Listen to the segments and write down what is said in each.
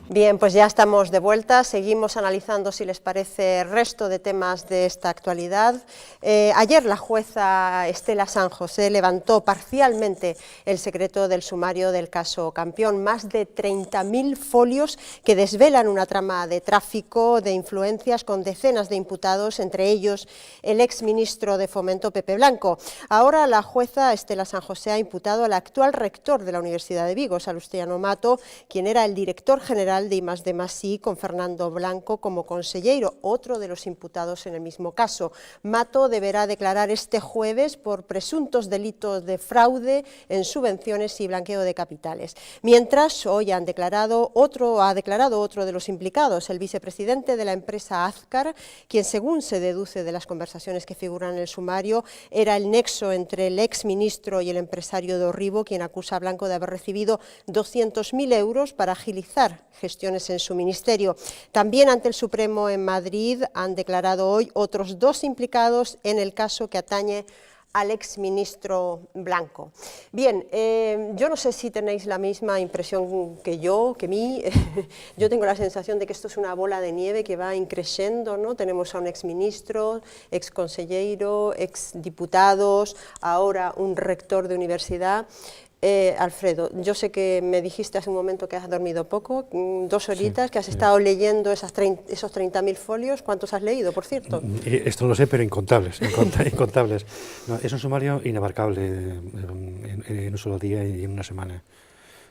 Bien, pues ya estamos de vuelta, seguimos analizando, si les parece, el resto de temas de esta actualidad. Ayer la jueza Estela San José levantó parcialmente el secreto del sumario del caso Campión, más de 30.000 folios que desvelan una trama de tráfico de influencias con decenas de imputados, entre ellos el exministro de Fomento Pepe Blanco. Ahora la jueza Estela San José ha imputado al actual rector de la Universidad de Vigo, Salustiano Mato, quien era el director general de I+D+I, con Fernando Blanco como conselleiro, otro de los imputados en el mismo caso. Mato deberá declarar este jueves por presuntos delitos de fraude en subvenciones y blanqueo de capitales. Mientras, hoy ha declarado otro de los implicados, el vicepresidente de la empresa Azcar, quien, según se deduce de las conversaciones que figuran en el sumario, era el nexo entre el exministro y el empresario de Orribo, quien acusa a Blanco de haber recibido 200.000 euros para agilizar gestiones en su ministerio. También ante el Supremo en Madrid han declarado hoy otros dos implicados en el caso que atañe al exministro Blanco. Bien, yo no sé si tenéis la misma impresión que yo, que mí. Yo tengo la sensación de que esto es una bola de nieve que va increciendo, ¿no? Tenemos a un exministro, exconsellero, exdiputados, ahora un rector de universidad. Alfredo, yo sé que me dijiste hace un momento que has dormido poco, 2 horitas, sí, que has estado leyendo esos 30.000 folios. ¿Cuántos has leído, por cierto? Esto no lo sé, pero incontables, incontables. No, es un sumario inabarcable en un solo día y en una semana.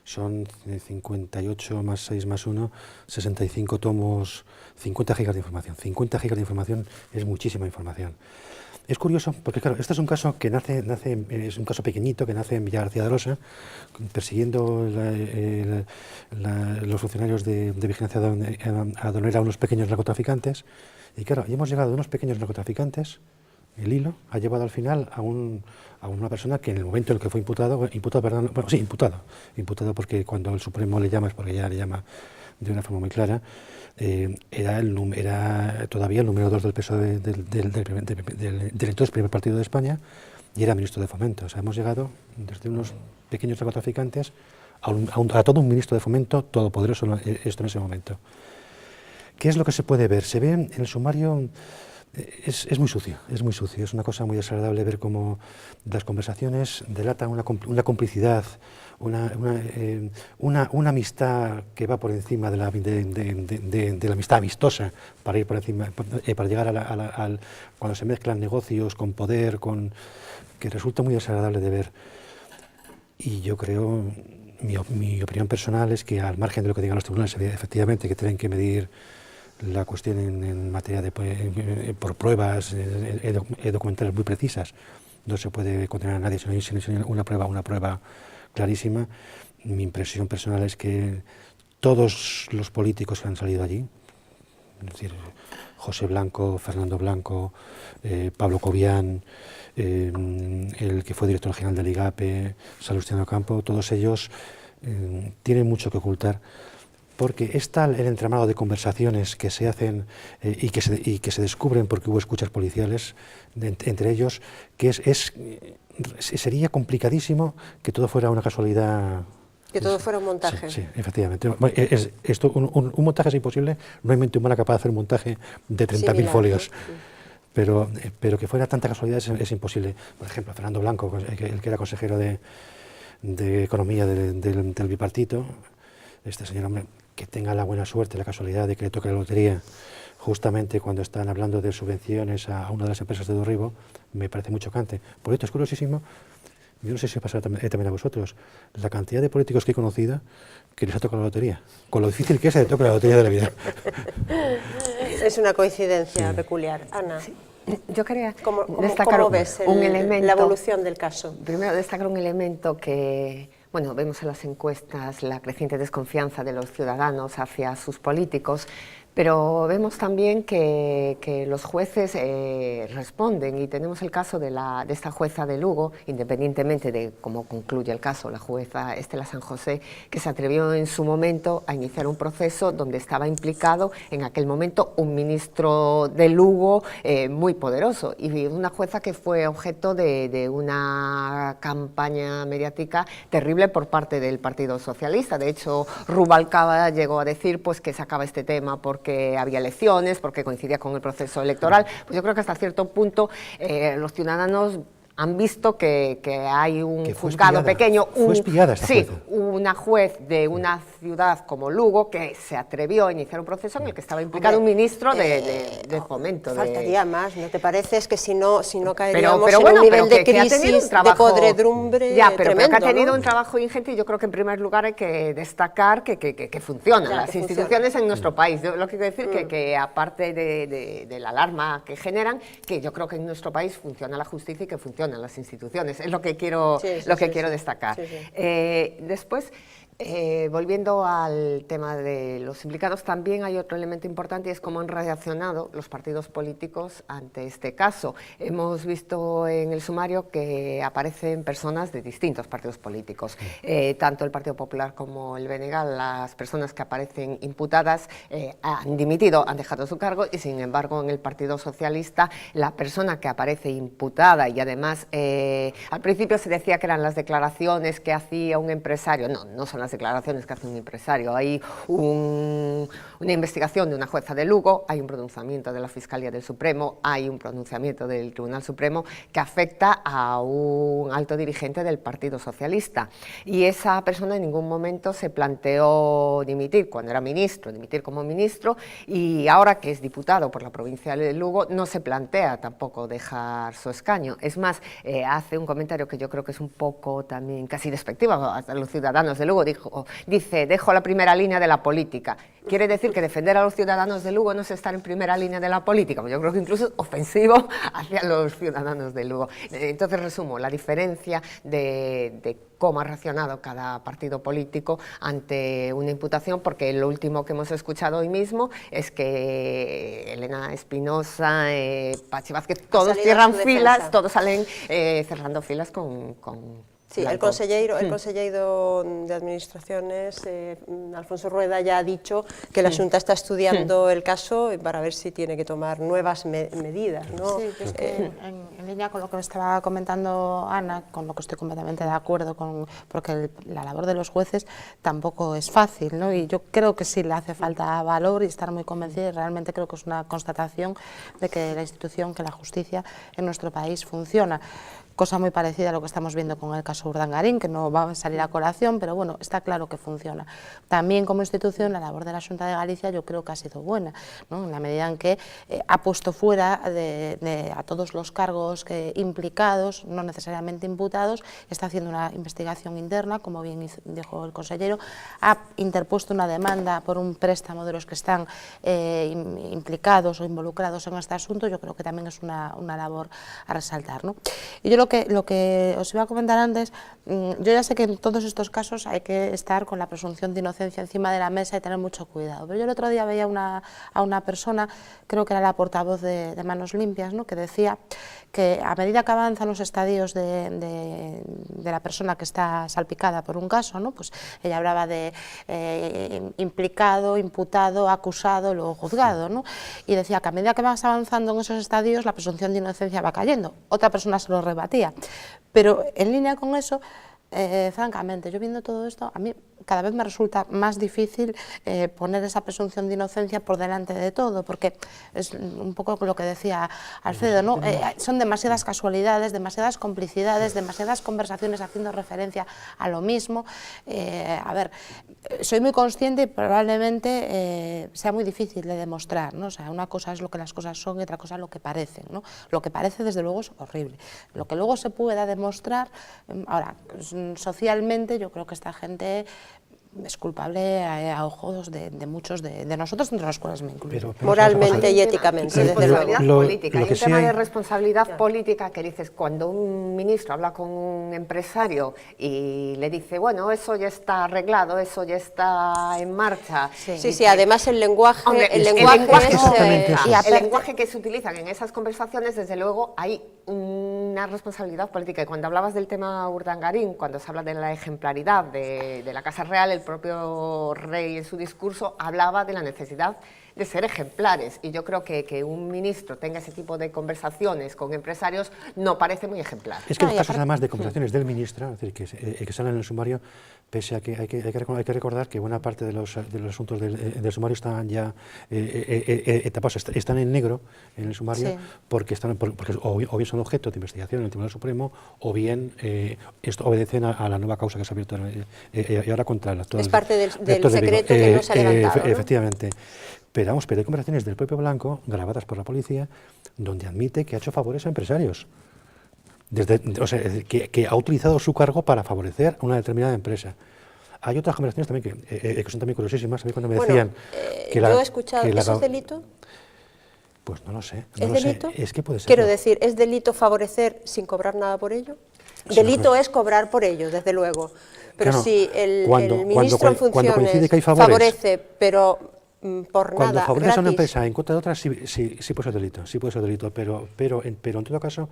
Son 58 más 6 más 1, 65 tomos, 50 gigas de información. 50 gigas de información es muchísima información. Es curioso, porque claro, este es un caso que es un caso pequeñito, que nace en Villa García de Arosa, persiguiendo los funcionarios de vigilancia aduanera a unos pequeños narcotraficantes, y claro, y hemos llegado a unos pequeños narcotraficantes, el hilo ha llevado al final a una persona que en el momento en el que fue imputado porque cuando el Supremo le llama es porque ya le llama de una forma muy clara, era todavía el número 2 del PSOE del entonces primer partido de España, y era ministro de Fomento. O sea, hemos llegado desde unos pequeños narcotraficantes a todo un ministro de Fomento todopoderoso esto en ese momento. ¿Qué es lo que se puede ver? Se ve en el sumario. Es muy sucio, es una cosa muy desagradable ver cómo las conversaciones delatan una complicidad, una amistad que va por encima de la amistad amistosa, para ir por encima, para llegar cuando se mezclan negocios con poder, que resulta muy desagradable de ver. Y yo creo, mi opinión personal es que, al margen de lo que digan los tribunales, efectivamente que tienen que medir la cuestión en materia por pruebas documentales muy precisas, no se puede condenar a nadie sin una prueba clarísima. Mi impresión personal es que todos los políticos que han salido allí, es decir, José Blanco, Fernando Blanco, Pablo Cobian, el que fue director general del IGAPE, Salustiano Campo, todos ellos tienen mucho que ocultar, porque es tal el entramado de conversaciones que se hacen y que se descubren porque hubo escuchas policiales entre ellos, que sería complicadísimo que todo fuera una casualidad. Que todo fuera un montaje. Sí, efectivamente. Un montaje es imposible, no hay mente humana capaz de hacer un montaje de 30.000 folios. ¿No? Pero que fuera tanta casualidad es imposible. Por ejemplo, Fernando Blanco, el que era consejero de Economía del bipartito, este señor, hombre, que tenga la buena suerte, la casualidad de que le toque la lotería justamente cuando están hablando de subvenciones a una de las empresas de Orribo, me parece muy chocante. Por esto es curiosísimo, yo no sé si pasará también a vosotros, la cantidad de políticos que he conocido que les ha tocado la lotería, con lo difícil que es que le toque la lotería de la vida. Es una coincidencia peculiar. Ana, sí. Yo quería destacar ¿cómo ves un elemento, la evolución del caso? Primero, destacar un elemento que, bueno, vemos en las encuestas la creciente desconfianza de los ciudadanos hacia sus políticos, Pero vemos también que los jueces responden, y tenemos el caso de esta jueza de Lugo, independientemente de cómo concluye el caso, la jueza Estela San José, que se atrevió en su momento a iniciar un proceso donde estaba implicado en aquel momento un ministro de Lugo muy poderoso, y una jueza que fue objeto de una campaña mediática terrible por parte del Partido Socialista. De hecho, Rubalcaba llegó a decir pues, que sacaba este tema porque había elecciones, porque coincidía con el proceso electoral. Pues yo creo que hasta cierto punto los ciudadanos han visto que hay un juzgado pequeño, una juez de una ciudad como Lugo que se atrevió a iniciar un proceso en el que estaba implicado un ministro de Fomento. Faltaría más, ¿no te parece? Es que si no caeríamos en un nivel de crisis, de podredumbre pero que ha tenido un trabajo ingente, y yo creo que en primer lugar hay que destacar que funcionan las instituciones en nuestro país. Yo lo que quiero decir que aparte de la alarma que generan, que yo creo que en nuestro país funciona la justicia y que funciona las instituciones, es lo que quiero destacar. Después, volviendo al tema de los implicados, también hay otro elemento importante, y es cómo han reaccionado los partidos políticos ante este caso. Hemos visto en el sumario que aparecen personas de distintos partidos políticos, tanto el Partido Popular como el BNG, las personas que aparecen imputadas han dimitido, han dejado su cargo, y sin embargo en el Partido Socialista la persona que aparece imputada, y además al principio se decía que eran las declaraciones que hacía un empresario, no son las declaraciones que hace un empresario. Hay una investigación de una jueza de Lugo, hay un pronunciamiento de la Fiscalía del Supremo, hay un pronunciamiento del Tribunal Supremo que afecta a un alto dirigente del Partido Socialista, y esa persona en ningún momento se planteó dimitir cuando era ministro, dimitir como ministro, y ahora que es diputado por la provincia de Lugo no se plantea tampoco dejar su escaño. Es más, hace un comentario que yo creo que es un poco también casi despectivo a los ciudadanos de Lugo. Dice, dejo la primera línea de la política. ¿Quiere decir que defender a los ciudadanos de Lugo no es estar en primera línea de la política? Pues yo creo que incluso es ofensivo hacia los ciudadanos de Lugo. Entonces resumo, la diferencia de cómo ha reaccionado cada partido político ante una imputación, porque lo último que hemos escuchado hoy mismo es que Elena Espinosa, Pachi Vázquez, todos cierran filas, todos salen cerrando filas con Sí, el conselleiro de Administraciones, Alfonso Rueda, ya ha dicho que la Xunta está estudiando el caso para ver si tiene que tomar nuevas medidas, ¿no? Sí, es que en línea con lo que me estaba comentando Ana, con lo que estoy completamente de acuerdo, porque la labor de los jueces tampoco es fácil, ¿no? Y yo creo que sí le hace falta valor y estar muy convencida, y realmente creo que es una constatación de que la institución, que la justicia en nuestro país funciona. Cosa muy parecida a lo que estamos viendo con el caso Urdangarín, que no va a salir a colación, pero bueno, está claro que funciona. También como institución, la labor de la Xunta de Galicia yo creo que ha sido buena, ¿no? En la medida en que ha puesto fuera a todos los cargos implicados, no necesariamente imputados, está haciendo una investigación interna, como bien dijo el consellero, ha interpuesto una demanda por un préstamo de los que están implicados o involucrados en este asunto. Yo creo que también es una labor a resaltar, ¿no? Y yo lo que os iba a comentar antes, yo ya sé que en todos estos casos hay que estar con la presunción de inocencia encima de la mesa y tener mucho cuidado, pero yo el otro día veía a una persona, creo que era la portavoz de Manos Limpias, ¿no?, que decía que a medida que avanzan los estadios de la persona que está salpicada por un caso, ¿no?, pues ella hablaba de implicado, imputado, acusado, luego juzgado, ¿no?, y decía que a medida que vas avanzando en esos estadios la presunción de inocencia va cayendo. Otra persona se lo rebatía. Pero en línea con eso, francamente, yo viendo todo esto, a mí cada vez me resulta más difícil poner esa presunción de inocencia por delante de todo, porque es un poco lo que decía Alfredo, ¿no? Son demasiadas casualidades, demasiadas complicidades, demasiadas conversaciones haciendo referencia a lo mismo. A ver, soy muy consciente y probablemente sea muy difícil de demostrar, ¿no? O sea, una cosa es lo que las cosas son y otra cosa es lo que parecen, ¿no? Lo que parece, desde luego, es horrible. Lo que luego se pueda demostrar, ahora, socialmente, yo creo que esta gente es culpable a ojos de muchos de nosotros, entre los cuales me incluyo. Moralmente y éticamente, desde luego. Responsabilidad política. Hay un tema de responsabilidad política que dices, cuando un ministro habla con un empresario y le dice, bueno, eso ya está arreglado, eso ya está en marcha. Sí, además el lenguaje, Hombre, el lenguaje que se utilizan en esas conversaciones, desde luego, hay una responsabilidad política. Y cuando hablabas del tema Urdangarín, cuando se habla de la ejemplaridad de la Casa Real, el propio rey en su discurso hablaba de la necesidad de ser ejemplares, y yo creo que un ministro tenga ese tipo de conversaciones con empresarios no parece muy ejemplar. Es que los casos además de conversaciones del ministro, es decir, que salen en el sumario, pese a que hay que recordar que buena parte de los asuntos del sumario están ya tapados, están en negro en el sumario, porque o bien son objeto de investigación en el Tribunal Supremo, o bien esto obedecen a la nueva causa que se ha abierto y ahora contra el actual. Es parte del secreto que no se ha levantado, ¿no? Efectivamente. Pero hay conversaciones del propio Blanco, grabadas por la policía, donde admite que ha hecho favores a empresarios. Que ha utilizado su cargo para favorecer a una determinada empresa. Hay otras conversaciones también que son también curiosísimas. A mí cuando me decían que yo he escuchado, ¿eso es delito? Pues no lo sé. ¿Es delito? Es que puede ser. Quiero decir, ¿es delito favorecer sin cobrar nada por ello? Delito es cobrar por ello, desde luego. Pero claro, si el ministro en funciones favorece, pero por cuando nada, favoreces gratis. a una empresa en contra de otra, sí puede ser delito, pero en todo caso,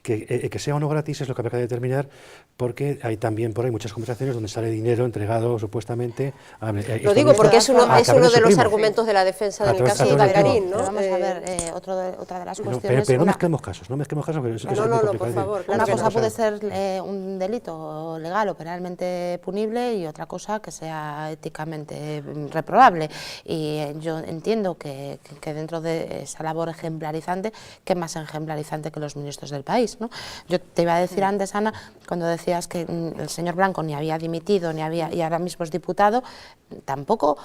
que sea o no gratis es lo que habrá que determinar, porque hay también por ahí muchas conversaciones donde sale dinero entregado supuestamente a... Lo digo porque es uno de los argumentos de la defensa del caso de Urdangarín, ¿no? Vamos a ver, otra de las cuestiones... Pero no mezclemos casos, no, por favor. Una cosa puede ser un delito legal o penalmente punible, y otra cosa que sea éticamente reprobable. Y yo entiendo que dentro de esa labor ejemplarizante, ¿qué más ejemplarizante que los ministros del país? ¿no? Yo te iba a decir antes, Ana, cuando decías que el señor Blanco ni había dimitido y ahora mismo es diputado, tampoco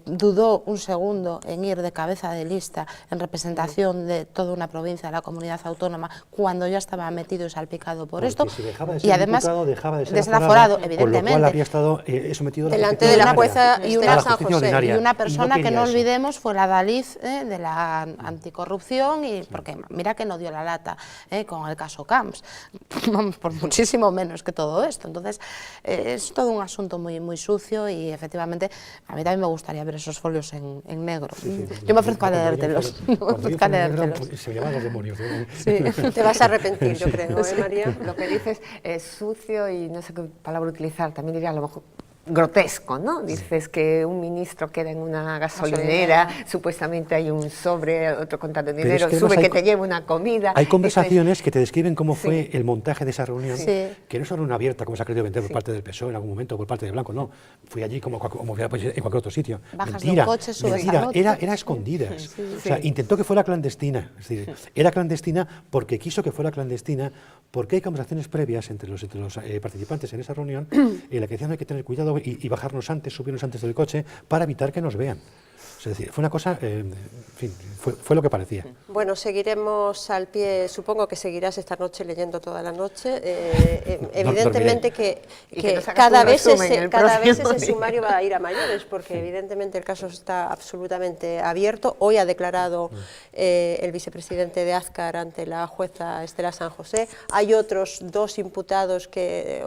dudó un segundo en ir de cabeza de lista en representación de toda una provincia de la comunidad autónoma, cuando ya estaba metido y salpicado por esto, si dejaba de ser y además diputado, dejaba de ser desaforado, aforado, evidentemente, con lo cual había estado sometido delante de la jueza y una ordinaria, persona que no olvidemos fue la Dalid de la anticorrupción, y porque mira que no dio la lata con el caso Camps, vamos, por muchísimo menos que todo esto. Entonces es todo un asunto muy, muy sucio, y efectivamente a mí también me gustaría ver esos folios en negro. Yo me ofrezco a leértelos. Se me llaman los demonios. Te vas a arrepentir, yo creo, María. Lo que dices es sucio y no sé qué palabra utilizar, también diría a lo mejor grotesco, ¿no? Dices que un ministro queda en una gasolinera, supuestamente hay un sobre, otro contando dinero, sube que te lleva una comida. Hay conversaciones que te describen cómo fue el montaje de esa reunión, que no es una reunión abierta como se ha querido vender por parte del PSOE en algún momento, por parte de Blanco, no. Fui allí como en cualquier otro sitio. Bajas de un coche, subes al otro. Era escondidas. O sea, intentó que fuera clandestina. Es decir, era clandestina porque quiso que fuera clandestina, porque hay conversaciones previas entre los participantes en esa reunión en la que decían hay que tener cuidado y bajarnos antes, subirnos antes del coche para evitar que nos vean. Es decir, fue una cosa, en fin, fue lo que parecía. Bueno, seguiremos al pie, supongo que seguirás esta noche leyendo toda la noche. Evidentemente que cada vez ese sumario va a ir a mayores, porque evidentemente el caso está absolutamente abierto. Hoy ha declarado el vicepresidente de Azcar ante la jueza Estela San José. Hay otros dos inculpados que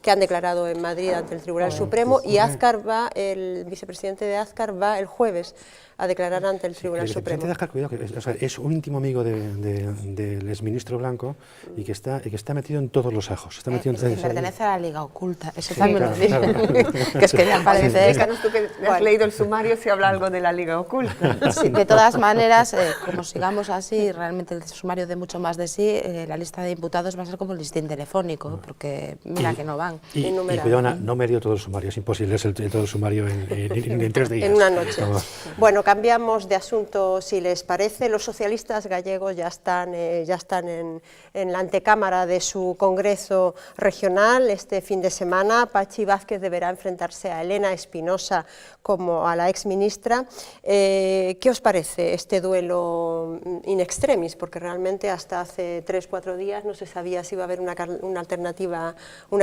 han declarado en Madrid ante el Tribunal Supremo, y el vicepresidente de Azcar va el jueves a declarar ante el Tribunal Supremo. Es un íntimo amigo del exministro Blanco y que está metido en todos los ajos. Pertenece a la Liga Oculta, eso también lo digo. Que es que ya parece... Explícanos tú que has leído el sumario si habla algo de la Liga Oculta. Sí, de todas maneras, como sigamos así, realmente el sumario de mucho más de sí, la lista de imputados va a ser como el listín telefónico, porque mira que no van. Y cuidado, no me dio todo el sumario, es imposible, es todo el sumario en 3 días. En una noche. Bueno, cambiamos de asunto si les parece. Los socialistas gallegos ya están en la antecámara de su congreso regional este fin de semana. Pachi Vázquez deberá enfrentarse a Elena Espinosa como a la exministra. ¿Qué os parece este duelo in extremis? Porque realmente hasta hace 3-4 días no se sabía si iba a haber una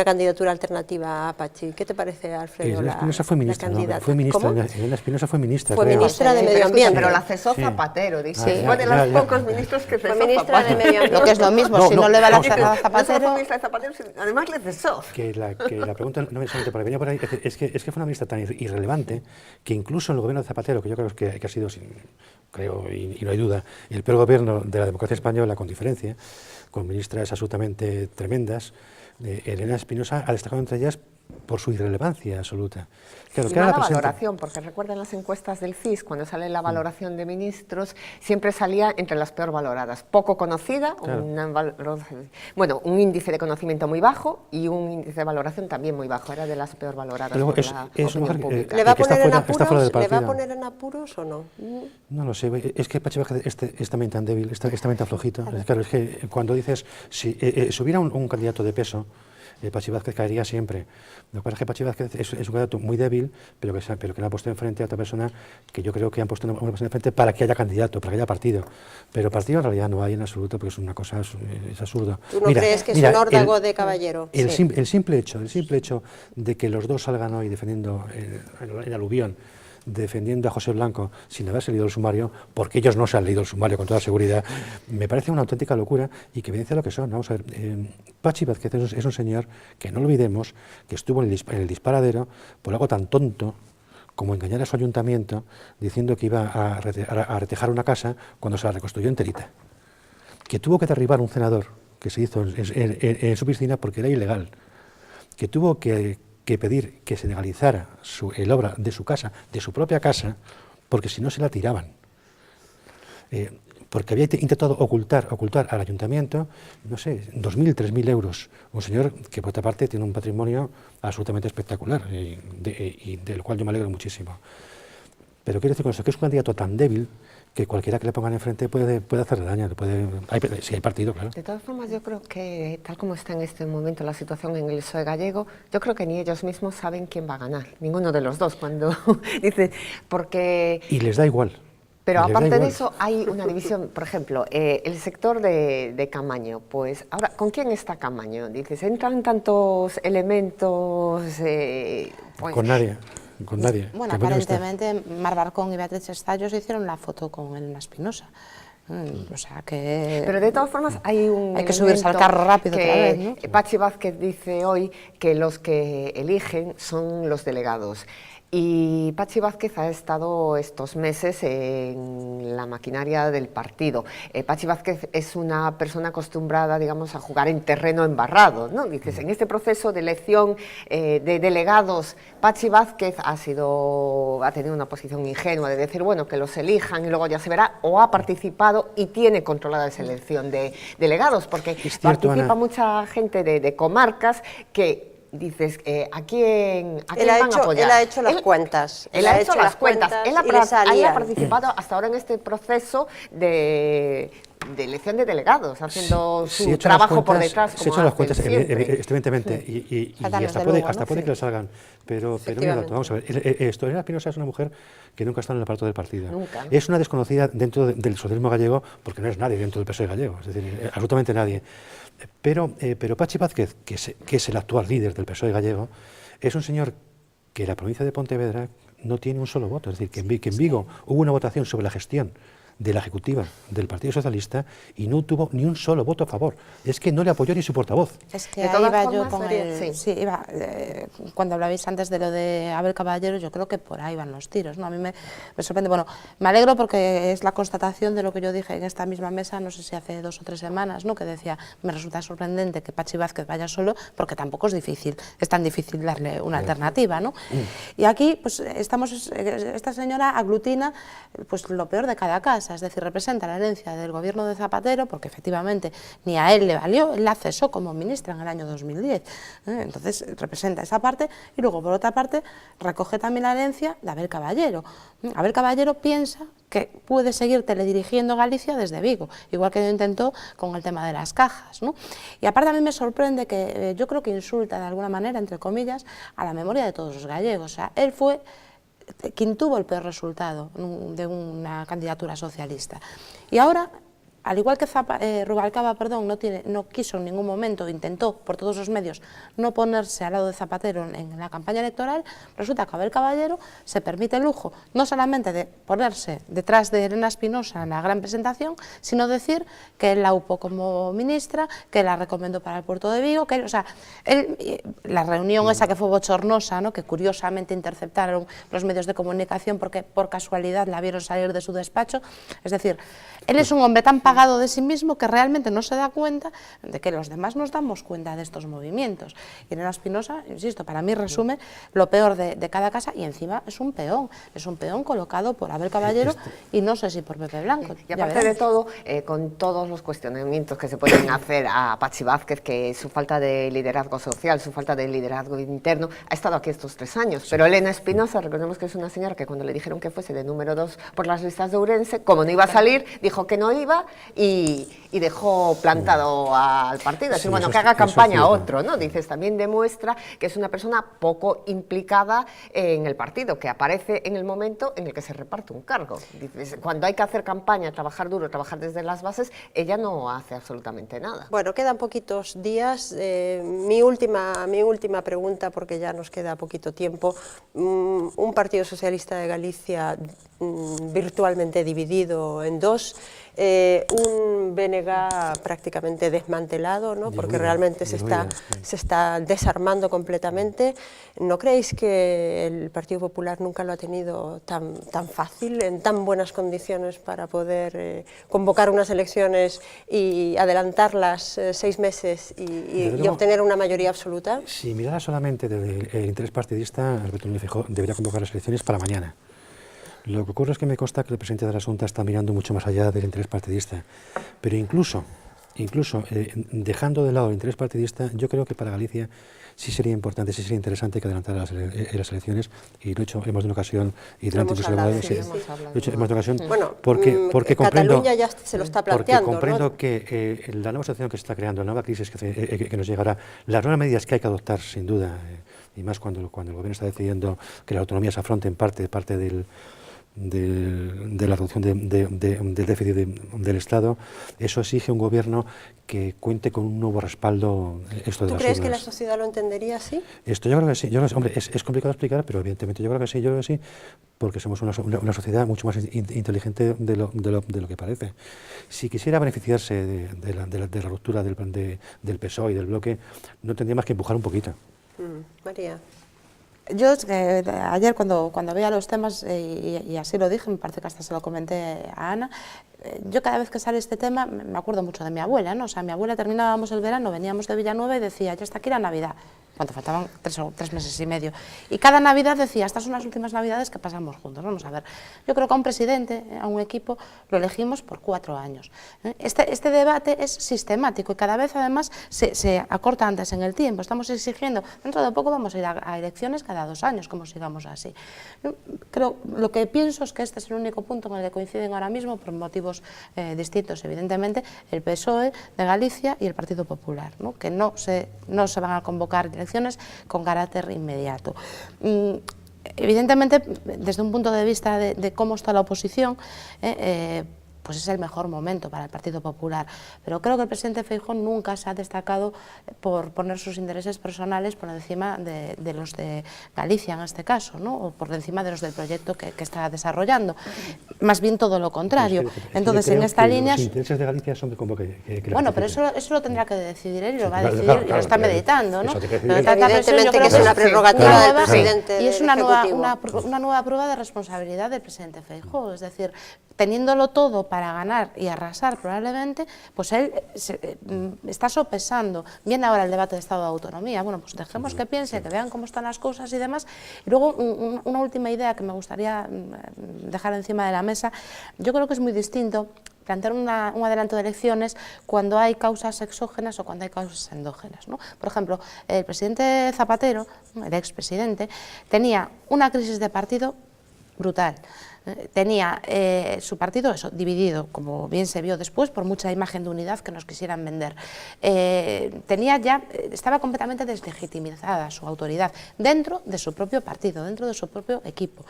candidatura alternativa a Pachi. ¿Qué te parece, Alfredo? Elena Espinosa fue ministra, Elena Espinosa fue ministra. Fue ministra de Medio Ambiente. Pero la cesó Zapatero, dice. Fue de los pocos ministros que cesó ministra de Medio Ambiente. Lo que es lo mismo, si no le va a la Zapatero... No fue ministra de Zapatero, además le cesó. Que la pregunta no es solamente por ahí, venía por ahí, es que fue una ministra tan irrelevante que incluso en el gobierno de Zapatero, que yo creo que ha sido, creo, y no hay duda, el peor gobierno de la democracia española, con diferencia, con ministras absolutamente tremendas, Elena Espinosa ha destacado entre ellas por su irrelevancia absoluta. Claro, y mala valoración, porque recuerdan las encuestas del CIS, cuando sale la valoración de ministros, siempre salía entre las peor valoradas. Poco conocida, claro. Un índice de conocimiento muy bajo y un índice de valoración también muy bajo. Era de las peor valoradas por la opinión pública. ¿Le va a poner en apuros o no? No lo sé. Es que Pachi Vázquez es también tan débil, es también tan flojito. Claro, es que cuando dices, si hubiera un candidato de peso, Pachi Vázquez caería siempre. Lo que pasa es que Pachi Vázquez es un candidato muy débil, pero que le ha puesto enfrente a otra persona que yo creo que han puesto una persona enfrente para que haya candidato, para que haya partido. Pero partido en realidad no hay en absoluto, porque es una cosa, es absurdo. ¿Tú no crees que es un órdago de caballero? El simple hecho de que los dos salgan hoy defendiendo el aluvión, defendiendo a José Blanco sin haberse leído el sumario, porque ellos no se han leído el sumario con toda seguridad, me parece una auténtica locura y que evidencia lo que son. Vamos a ver, Pachi Vázquez es un señor que no olvidemos que estuvo en el disparadero por algo tan tonto como engañar a su ayuntamiento diciendo que iba a retejar una casa cuando se la reconstruyó enterita, que tuvo que derribar un cenador que se hizo en su piscina porque era ilegal, que tuvo que pedir que se legalizara el obra de su casa, de su propia casa, porque si no se la tiraban. Porque había intentado ocultar al ayuntamiento, no sé, 2.000, 3.000 euros. Un señor que, por otra parte, tiene un patrimonio absolutamente espectacular y del cual yo me alegro muchísimo. Pero quiero decir con eso que es un candidato tan débil que cualquiera que le pongan enfrente puede hacerle daño, si hay partido, claro. De todas formas, yo creo que, tal como está en este momento la situación en el PSOE gallego, yo creo que ni ellos mismos saben quién va a ganar, ninguno de los dos, cuando dicen, porque... Y les da igual. Pero aparte de eso, hay una división, por ejemplo, el sector de Caamaño, pues, ahora, ¿con quién está Caamaño? Dices, entran tantos elementos... pues, con nadie. Bueno, aparentemente Mar Barcón y Beatriz Estallos hicieron la foto con Elena Espinosa. O sea que... Pero de todas formas hay que subirse al carro rápido que otra vez, ¿no? Pachi Vázquez dice hoy que los que eligen son los delegados. Y Pachi Vázquez ha estado estos meses en la maquinaria del partido. Pachi Vázquez es una persona acostumbrada, digamos, a jugar en terreno embarrado, ¿no? Dices, en este proceso de elección de delegados, Pachi Vázquez ha tenido una posición ingenua de decir, bueno, que los elijan y luego ya se verá, o ha participado y tiene controlada esa elección de delegados, porque participa mucha gente de comarcas que... Dices, ¿a quién van a apoyar? Él ha hecho las cuentas. Él ha hecho las cuentas. Él ha participado hasta ahora en este proceso de elección de delegados, haciendo su trabajo por detrás. Se ha hecho las cuentas, evidentemente, y hasta puede que le salgan. Pero mira, vamos a ver, Elena Espinosa es una mujer que nunca ha estado en el aparato del partido. Nunca. Es una desconocida dentro del socialismo gallego, porque no es nadie dentro del PSOE gallego, es decir, absolutamente nadie. Pero Pachi Vázquez, que es el actual líder del PSOE gallego, es un señor que en la provincia de Pontevedra no tiene un solo voto. Es decir, que en Vigo hubo una votación sobre la gestión de la ejecutiva del Partido Socialista y no tuvo ni un solo voto a favor. Es que no le apoyó ni su portavoz. Es que ahí iba yo con cuando hablabais antes de lo de Abel Caballero, yo creo que por ahí van los tiros, ¿no? A mí me sorprende. Bueno, me alegro porque es la constatación de lo que yo dije en esta misma mesa, no sé si hace 2 o 3 semanas, ¿no? Que decía, me resulta sorprendente que Pachi Vázquez vaya solo, porque tampoco es tan difícil darle una alternativa, ¿no? Y aquí, pues, esta señora aglutina pues lo peor de cada casa. casa, es decir, representa la herencia del gobierno de Zapatero, porque efectivamente ni a él le valió, él la cesó como ministra en el año 2010, entonces representa esa parte, y luego por otra parte recoge también la herencia de Abel Caballero. Abel Caballero piensa que puede seguir teledirigiendo Galicia desde Vigo, igual que lo intentó con el tema de las cajas, ¿no? Y aparte a mí me sorprende que yo creo que insulta de alguna manera, entre comillas, a la memoria de todos los gallegos. O sea, él fue quien tuvo el peor resultado de una candidatura socialista. Y ahora, al igual que Rubalcaba, no quiso en ningún momento, intentó por todos los medios no ponerse al lado de Zapatero en la campaña electoral, resulta que Abel Caballero se permite el lujo no solamente de ponerse detrás de Elena Espinosa en la gran presentación, sino decir que él la UPO como ministra, que la recomendó para el puerto de Vigo, que él, o sea, la reunión esa que fue bochornosa, ¿no?, que curiosamente interceptaron los medios de comunicación porque por casualidad la vieron salir de su despacho, es decir, él es un hombre tan pagado de sí mismo que realmente no se da cuenta de que los demás nos damos cuenta de estos movimientos. Y Elena Espinosa, insisto, para mí resume lo peor de cada casa, y encima es un peón colocado por Abel Caballero y no sé si por Pepe Blanco. Y aparte de todo, con todos los cuestionamientos que se pueden hacer a Pachi Vázquez, que su falta de liderazgo social, su falta de liderazgo interno, ha estado aquí estos 3 años. Pero Elena Espinosa, recordemos que es una señora que cuando le dijeron que fuese de número 2 por las listas de Ourense, como no iba a salir, dijo que no iba y dejó plantado al partido. Así, bueno, que haga campaña otro, ¿no? Dices, también demuestra que es una persona poco implicada en el partido, que aparece en el momento en el que se reparte un cargo. Dices, cuando hay que hacer campaña, trabajar duro, trabajar desde las bases, ella no hace absolutamente nada. Bueno, quedan poquitos días. Mi última pregunta, porque ya nos queda poquito tiempo. Un Partido Socialista de Galicia virtualmente dividido en dos, un BNG prácticamente desmantelado, ¿no?, porque realmente se está desarmando completamente. ¿No creéis que el Partido Popular nunca lo ha tenido tan fácil, en tan buenas condiciones para poder convocar unas elecciones y adelantarlas 6 meses y obtener una mayoría absoluta? Si mirara solamente desde el interés partidista, Alberto Núñez Feijóo debería convocar las elecciones para mañana. Lo que ocurre es que me consta que el presidente de la Junta está mirando mucho más allá del interés partidista, pero incluso dejando de lado el interés partidista, yo creo que para Galicia sí sería importante, sí sería interesante que adelantara las elecciones, y lo he hecho en más de una ocasión, y delante de una ocasión, porque comprendo, Cataluña ya se lo está planteando, porque comprendo, ¿no?, que la nueva situación que se está creando, la nueva crisis que nos llegará, las nuevas medidas que hay que adoptar, sin duda, y más cuando el gobierno está decidiendo que la autonomía se afronte en parte de la reducción del déficit del Estado, eso exige un gobierno que cuente con un nuevo respaldo. ¿Tú crees que la sociedad lo entendería así? Esto yo creo que sí. Hombre, es complicado explicar, pero evidentemente yo creo que sí, porque somos una sociedad mucho más inteligente de lo que parece. Si quisiera beneficiarse de la ruptura del PSOE y del bloque, no tendría más que empujar un poquito. María. Yo ayer cuando veía los temas, y así lo dije, me parece que hasta se lo comenté a Ana, yo cada vez que sale este tema me acuerdo mucho de mi abuela, ¿no? O sea, mi abuela, terminábamos el verano, veníamos de Villanueva y decía, ya está aquí la Navidad, cuando faltaban 3 meses y medio. Y cada Navidad decía, estas son las últimas Navidades que pasamos juntos. Vamos a ver, yo creo que a un presidente, a un equipo, lo elegimos por 4 años. Este debate es sistemático y cada vez además se acorta antes en el tiempo. Estamos exigiendo, dentro de poco vamos a ir a elecciones cada 2 años, como sigamos así. Creo, lo que pienso es que este es el único punto en el que coinciden ahora mismo, por motivos distintos, evidentemente, el PSOE de Galicia y el Partido Popular, ¿no?, que no se van a convocar elecciones con carácter inmediato. Evidentemente, desde un punto de vista de cómo está la oposición, pues es el mejor momento para el Partido Popular, pero creo que el presidente Feijóo nunca se ha destacado por poner sus intereses personales por encima de los de Galicia en este caso, ¿no?, o por encima de los del proyecto que está desarrollando, más bien todo lo contrario. Entonces, en esta línea... Los intereses de Galicia son como que bueno, pero eso lo tendrá que decidir él, y lo va a decidir, y lo está meditando, ¿no? Evidentemente que es una prerrogativa del presidente. Y es una nueva prueba de responsabilidad del presidente Feijóo, es decir, teniéndolo todo para ganar y arrasar probablemente, pues él está sopesando. Viene ahora el debate de Estado de Autonomía, bueno, pues dejemos que piense, que vean cómo están las cosas y demás. Y luego una última idea que me gustaría dejar encima de la mesa. Yo creo que es muy distinto plantear un adelanto de elecciones cuando hay causas exógenas o cuando hay causas endógenas, ¿no? Por ejemplo, el presidente Zapatero, el expresidente, tenía una crisis de partido brutal. Tenía su partido dividido, como bien se vio después, por mucha imagen de unidad que nos quisieran vender. Estaba completamente deslegitimizada su autoridad dentro de su propio partido, dentro de su propio equipo.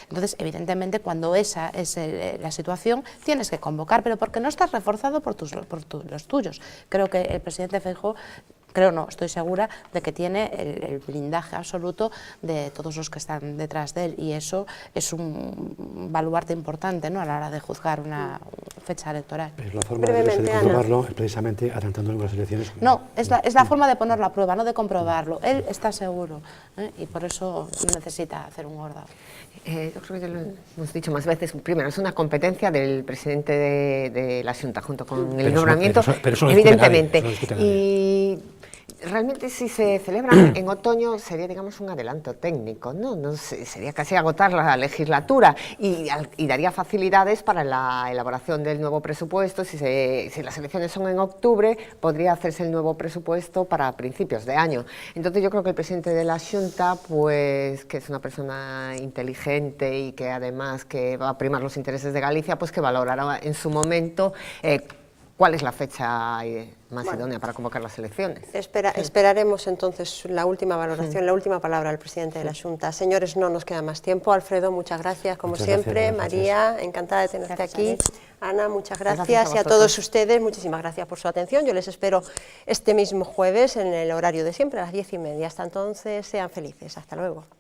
Entonces, evidentemente, cuando esa es la situación, tienes que convocar, pero porque no estás reforzado por los tuyos. Creo que el presidente Feijóo, estoy segura de que tiene el blindaje absoluto de todos los que están detrás de él, y eso es un baluarte importante, ¿no?, a la hora de juzgar una fecha electoral. Pero la forma de comprobarlo es precisamente adelantándolo a las elecciones. No, es la forma de ponerlo a prueba, no de comprobarlo. Él está seguro, y por eso necesita hacer un órdago. Yo creo que ya lo hemos dicho más veces. Primero, es una competencia del presidente de la Xunta junto con el nombramiento, evidentemente. Y realmente, si se celebra en otoño, sería, digamos, un adelanto técnico, ¿no? Sería casi agotar la legislatura y daría facilidades para la elaboración del nuevo presupuesto. Si las elecciones son en octubre, podría hacerse el nuevo presupuesto para principios de año. Entonces, yo creo que el presidente de la Xunta, pues, que es una persona inteligente y que además que va a primar los intereses de Galicia, pues que valorará en su momento cuál es la fecha más idónea para convocar las elecciones. Esperaremos entonces la última valoración, la última palabra del presidente de la Xunta. Señores, no nos queda más tiempo. Alfredo, muchas gracias, como siempre. María, encantada de tenerte aquí. Ana, muchas gracias. Y a todos ustedes, muchísimas gracias por su atención. Yo les espero este mismo jueves en el horario de siempre, a las 10:30. Hasta entonces, sean felices. Hasta luego.